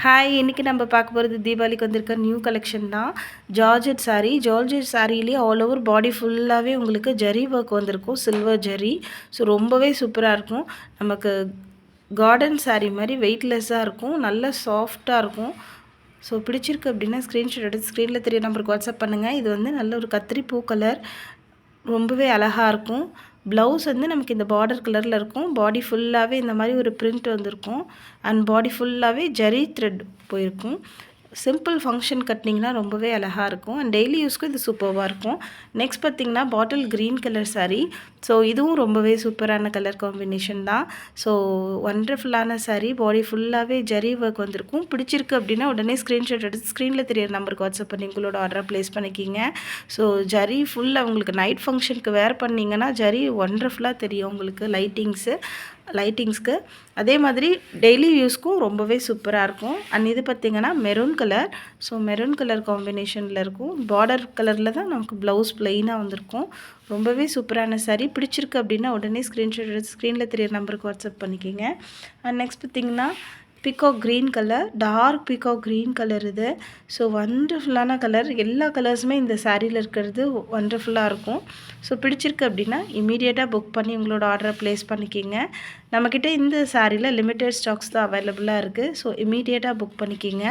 Hi, இன்றைக்கி நம்ம பார்க்க போகிறது தீபாவளிக்கு வந்திருக்க நியூ கலெக்ஷன் தான். ஜார்ஜெட் சாரீ. ஜார்ஜெட் சாரீலேயே ஆல் ஓவர் பாடி ஃபுல்லாகவே உங்களுக்கு ஜரி ஒர்க் வந்திருக்கும், சில்வர் ஜரி. ஸோ ரொம்பவே சூப்பராக இருக்கும். நமக்கு கார்டன் சாரீ மாதிரி வெயிட்லெஸ்ஸாக இருக்கும், நல்ல சாஃப்டாக இருக்கும். ஸோ பிடிச்சிருக்கு அப்படின்னா ஸ்க்ரீன்ஷாட் எடுத்து ஸ்க்ரீனில் தெரிய நம்பருக்கு வாட்ஸ்அப் பண்ணுங்கள். இது வந்து நல்ல ஒரு கத்திரி பூ கலர், ரொம்பவே அழகாக இருக்கும். ப்ளவுஸ் வந்து நமக்கு இந்த பார்டர் கலரில் இருக்கும். பாடி ஃபுல்லாகவே இந்த மாதிரி ஒரு பிரிண்ட் வந்திருக்கும். அண்ட் பாடி ஃபுல்லாகவே ஜரி த்ரெட் போயிருக்கும். சிம்பிள் ஃபங்க்ஷன் கட்டினீங்கன்னா ரொம்பவே அழகாக இருக்கும். அண்ட் டெய்லி யூஸ்க்கு இது சூப்பராக இருக்கும். நெக்ஸ்ட் பார்த்திங்கன்னா bottle green colour sari. So இதுவும் ரொம்பவே சூப்பரான கலர் காம்பினேஷன் தான். ஸோ ஒண்டர்ஃபுல்லான சாரீ. பாடி ஃபுல்லாகவே ஜரி ஒர்க் வந்திருக்கும். பிடிச்சிருக்கு அப்படின்னா உடனே ஸ்க்ரீன்ஷாட் எடுத்து ஸ்க்ரீனில் தெரியிற நம்பருக்கு வாட்ஸ்அப் பண்ணி உங்களோட ஆர்டரை ப்ளேஸ் பண்ணிக்கிங்க. ஸோ ஜரி ஃபுல்லாக உங்களுக்கு நைட் ஃபங்க்ஷனுக்கு வேர் பண்ணிங்கன்னா ஜரி ஒண்டர்ஃபுல்லாக தெரியும் உங்களுக்கு லைட்டிங்ஸ்க்கு. அதே மாதிரி டெய்லி யூஸ்க்கும் ரொம்பவே சூப்பராக இருக்கும். அண்ட் இது பார்த்திங்கன்னா maroon colour. So maroon colour காம்பினேஷனில் இருக்கும். பார்டர் கலரில் தான் நமக்கு ப்ளவுஸ் ப்ளெயினாக வந்திருக்கும். ரொம்பவே சூப்பரான சாரீ. பிடிச்சிருக்கு அப்படின்னா உடனே ஸ்க்ரீன்ஷாட் எடுத்து ஸ்க்ரீனில் தெரியிற நம்பருக்கு வாட்ஸ்அப் பண்ணிக்கிங்க. அண்ட் நெக்ஸ்ட் பார்த்திங்கன்னா peacock green colour, dark peacock green colour இது. ஸோ வண்டர்ஃபுல்லான கலர். எல்லா கலர்ஸுமே இந்த சாரியில் இருக்கிறது வண்டர்ஃபுல்லாக இருக்கும். ஸோ பிடிச்சிருக்கு அப்படின்னா இமீடியட்டாக புக் பண்ணி உங்களோட ஆர்டரை ப்ளேஸ் பண்ணிக்கிங்க. நம்மக்கிட்ட இந்த சாரியில் லிமிட்டட் ஸ்டாக்ஸ் தான் அவைலபிளாக இருக்குது. ஸோ இமீடியட்டாக புக் பண்ணிக்கிங்க.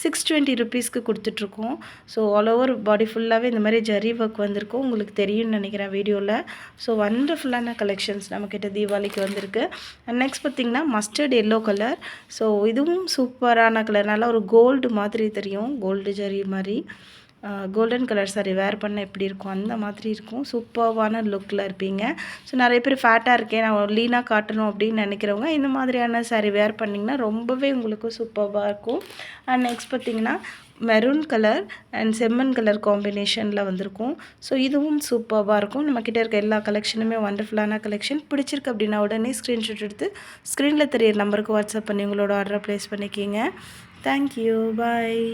620 ருபீஸ்க்கு கொடுத்துட்ருக்கோம். ஸோ ஆல் ஓவர் பாடி ஃபுல்லாகவே இந்த மாதிரி ஜரி ஒர்க் வந்திருக்கும். உங்களுக்கு தெரியும்னு நினைக்கிறேன் வீடியோவில். ஸோ வண்டர்ஃபுல்லான கலெக்ஷன்ஸ் நம்மக்கிட்ட தீபாவளிக்கு வந்திருக்கு. அண்ட் நெக்ஸ்ட் பார்த்திங்கன்னா மஸ்டர்ட் எல்லோ கலர். ஸோ இதுவும் சூப்பரான கலர். நல்லா ஒரு கோல்டு மாதிரி தெரியும், கோல்டு ஜரி மாதிரி. கோல்டன் கலர் சாரி வேர் பண்ண எப்படி இருக்கும் அந்த மாதிரி இருக்கும். சூப்பர்வான லுக்கில் இருப்பீங்க. ஸோ நிறைய பேர் ஃபேட்டாக இருக்கேன், நான் லீனாக காட்டணும் அப்படின்னு நினைக்கிறவங்க இந்த மாதிரியான சாரி வேர் பண்ணிங்கன்னா ரொம்பவே உங்களுக்கு சூப்பராக இருக்கும். அண்ட் நெக்ஸ்ட் பார்த்திங்கன்னா மெரூன் கலர் அண்ட் செம்மன் கலர் காம்பினேஷனில் வந்திருக்கும். ஸோ இதுவும் சூப்பராக இருக்கும். நம்மக்கிட்ட இருக்க எல்லா கலெக்ஷனுமே வண்டர்ஃபுல்லான கலெக்ஷன். பிடிச்சிருக்கு அப்படின்னா உடனே ஸ்க்ரீன்ஷாட் எடுத்து ஸ்க்ரீனில் தெரியிற நம்பருக்கு வாட்ஸ்அப் பண்ணி உங்களோட ஆர்டரை ப்ளேஸ் பண்ணிக்கிங்க. தேங்க்யூ, பாய்.